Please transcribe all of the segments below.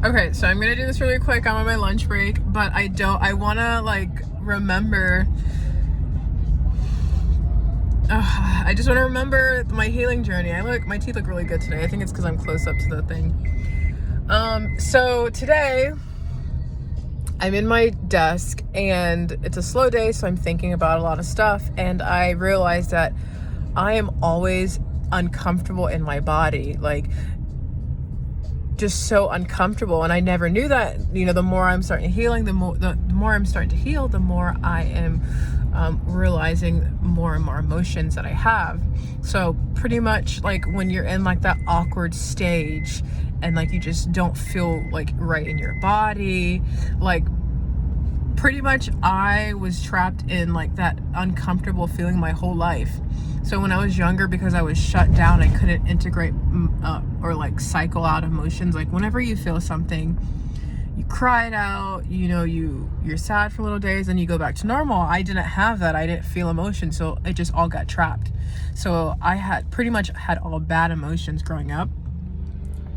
Okay, so I'm gonna do this really quick. I'm on my lunch break, but I wanna like remember. I just wanna remember my healing journey. My teeth look really good today. I think it's because I'm close up to the thing. So today I'm in my desk and it's a slow day, so I'm thinking about a lot of stuff, and I realized that I am always uncomfortable in my body. Like, just so uncomfortable, and I never knew that. The more I'm starting healing, the more I'm starting to heal, the more I am realizing more and more emotions that I have. So pretty much like when you're in like that awkward stage and like you just don't feel like right in your body, like pretty much I was trapped in like that uncomfortable feeling my whole life. So when I was younger, because I was shut down, I couldn't integrate or like cycle out emotions. Like whenever you feel something, you cry it out, you're sad for little days, and you go back to normal. I didn't have that. I didn't feel emotion, so it just all got trapped. So I had pretty much had all bad emotions growing up.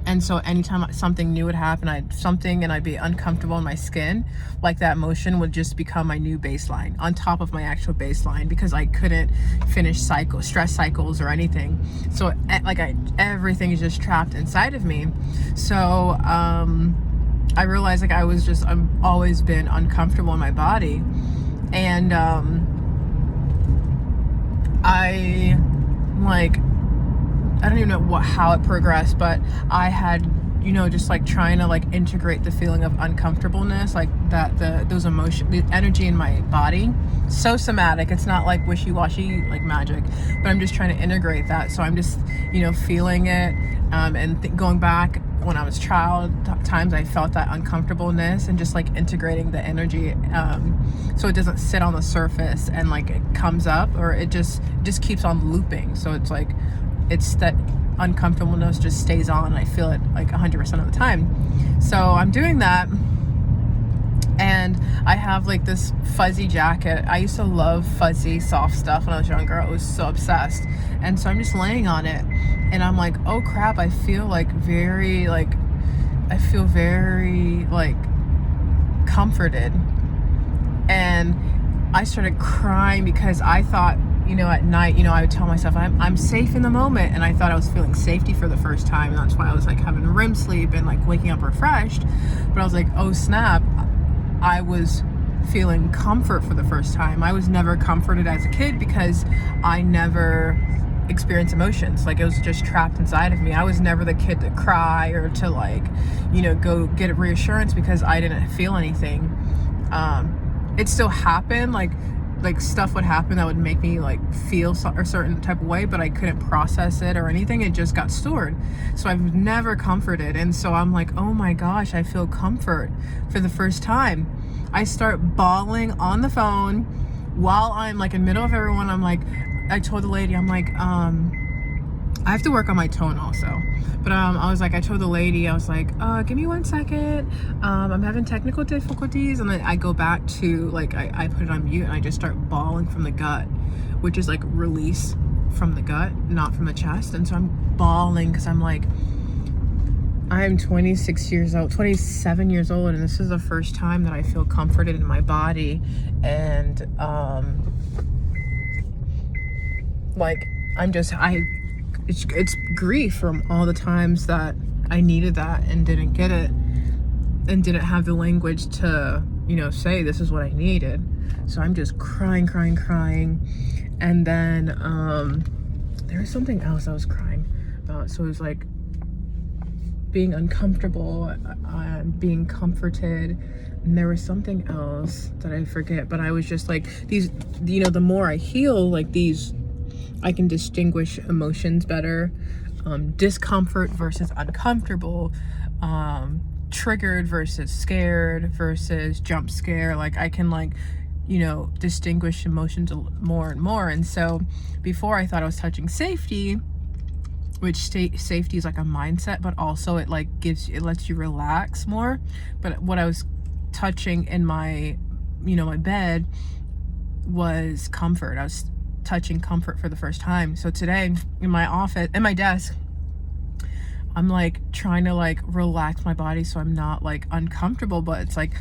And so anytime something new would happen, I'd be uncomfortable in my skin, like that emotion would just become my new baseline on top of my actual baseline, because I couldn't finish stress cycles or anything. So everything is just trapped inside of me. So I realized like I'm always been uncomfortable in my body. And I don't even know how it progressed, but I had, just like trying to like integrate the feeling of uncomfortableness, like those emotions, the energy in my body. So somatic. It's not like wishy-washy, like magic, but I'm just trying to integrate that. So I'm just, feeling it, and going back when I was child times, I felt that uncomfortableness, and just like integrating the energy, so it doesn't sit on the surface and like it comes up, or it just keeps on looping. So it's like, it's that uncomfortableness just stays on, and I feel it like 100% of the time. So I'm doing that, and I have like this fuzzy jacket. I used to love fuzzy soft stuff when I was younger. I was so obsessed. And so I'm just laying on it, and I'm like, oh crap, I feel very comforted. And I started crying because I thought, at night, I would tell myself I'm safe in the moment, and I thought I was feeling safety for the first time, and that's why I was like having REM sleep and like waking up refreshed. But I was like, oh snap, I was feeling comfort for the first time. I was never comforted as a kid because I never experienced emotions. Like, it was just trapped inside of me. I was never the kid to cry or to like, go get a reassurance because I didn't feel anything. It still happened, like stuff would happen that would make me like feel a certain type of way, but I couldn't process it or anything. It just got stored. So I've never comforted. And so I'm like, oh my gosh, I feel comfort for the first time. I start bawling on the phone while I'm like in the middle of everyone. I told the lady, I'm like, I have to work on my tone also. But I told the lady, I was like, give me 1 second. I'm having technical difficulties. And then I go back to like, I put it on mute, and I just start bawling from the gut, which is like release from the gut, not from the chest. And so I'm bawling because I'm like, I'm 27 years old, and this is the first time that I feel comforted in my body. And it's grief from all the times that I needed that and didn't get it, and didn't have the language to, say this is what I needed. So I'm just crying. And then there was something else I was crying about. So it was like being uncomfortable, being comforted, and there was something else that I forget. But I was just like, these, the more I heal, like these, I can distinguish emotions better. Discomfort versus uncomfortable, triggered versus scared versus jump scare. Like I can distinguish emotions more and more. And so before, I thought I was touching safety, which safety is like a mindset, but also it lets you relax more. But what I was touching in my bed was comfort. I was touching comfort for the first time. So today in my office, in my desk, I'm like trying to like relax my body so I'm not like uncomfortable, but it's like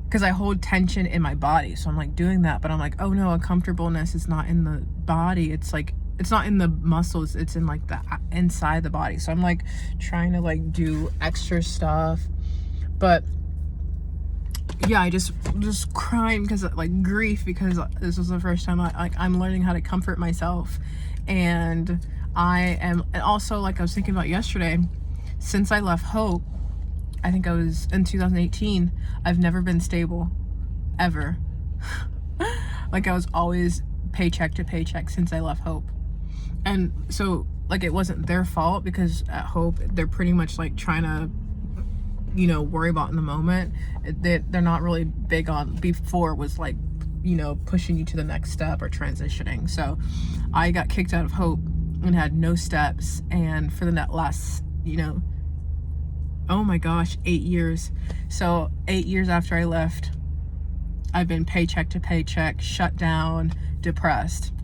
because I hold tension in my body, so I'm like doing that, but I'm like, oh no, uncomfortableness is not in the body, it's like it's not in the muscles, it's in like the inside the body. So I'm like trying to like do extra stuff, but yeah, I just crying because like grief, because this was the first time I'm learning how to comfort myself. And and also, like I was thinking about yesterday, since I left Hope, I think I was in 2018, I've never been stable ever. Like I was always paycheck to paycheck since I left Hope. And so like it wasn't their fault, because at Hope they're pretty much like trying to, you know, worry about in the moment. They're not really big on, before was like, you know, pushing you to the next step or transitioning. So I got kicked out of Hope and had no steps, and for the last, you know, oh my gosh, 8 years. So 8 years after I left, I've been paycheck to paycheck, shut down, depressed.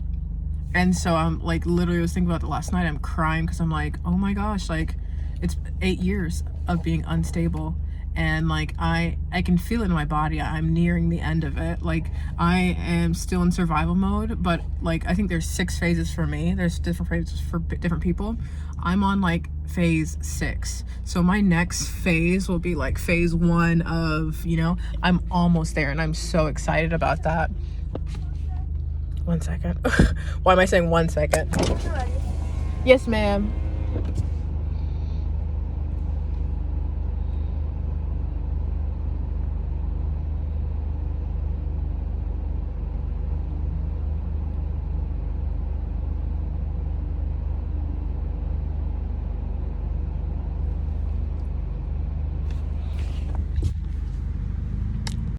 And so I'm like, literally was thinking about it last night, I'm crying because I'm like, oh my gosh, like it's 8 years of being unstable, and like I can feel it in my body. I'm nearing the end of it. Like I am still in survival mode, but like I think there's 6 phases for me. There's different phases for different people. I'm on like phase 6, so my next phase will be like phase 1 of, you know, I'm almost there, and I'm so excited about that. 1 second. Why am I saying 1 second? Yes, ma'am.